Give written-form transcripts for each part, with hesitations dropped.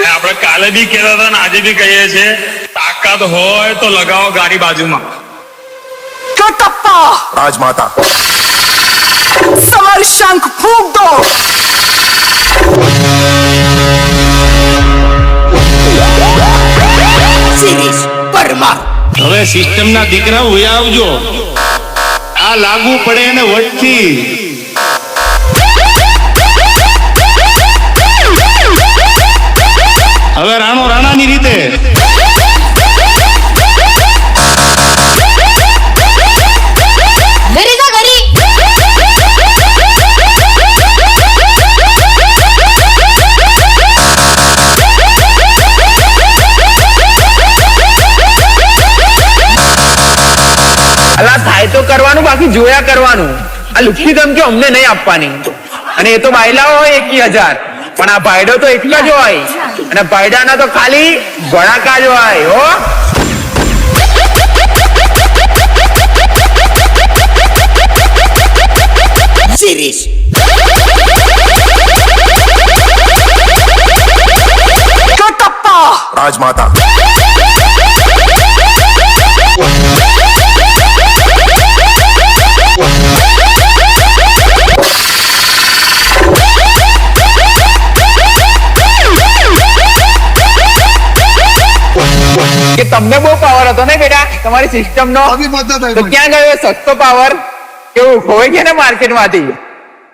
આપણે કાલે બી કહેતા હતા ને આજે બી કહીએ છીએ, તાકાત હોય તો લગાવો ગાડી બાજુમાં. કટપ્પા રાજમાતા સમર શંખ ફૂંક દો. શિરીષ પરમાર. હવે સિસ્ટમ ના દીકરા હોય આવજો, આ લાગુ પડે ને વટથી. હવે રાણો રાણાની રીતે. અલા થાય તો કરવાનું, બાકી જોયા કરવાનું. આ લુખ્ખી ધમકી અમને નહીં આપવાની. અને એ તો બાયલા હોય 21,000, પણ આ ભાઈડો તો એકલા જ હોય, અને ભાઈડાના તો ખાલી ભડાકા જ હોય હો. શિરીષ કટપ્પા રાજમાતા કે તમને બહુ પાવર હતો ને બેટા તમારી સિસ્ટમ નો, તો ક્યાં ગયો સસ્તો પાવર? કેવું ખોવાઈ ગયા ને માર્કેટ માંથી?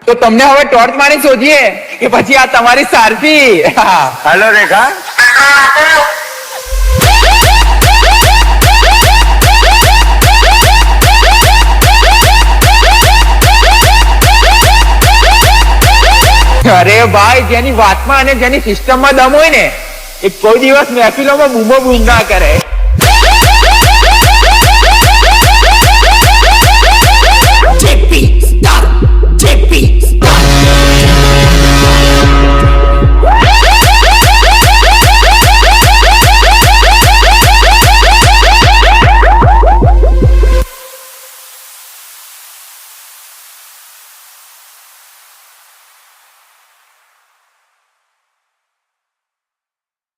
તો તમને હવે ટોર્ચ મારી શોધીએ કે પછી આ તમારી સારથી? હાલો રેખા. અરે ભાઈ, જેની વાતમાં અને જેની સિસ્ટમમાં દમ હોય ને, એ કોઈ દિવસ મહેફિલોમાં બૂમો બૂમ ના કરે.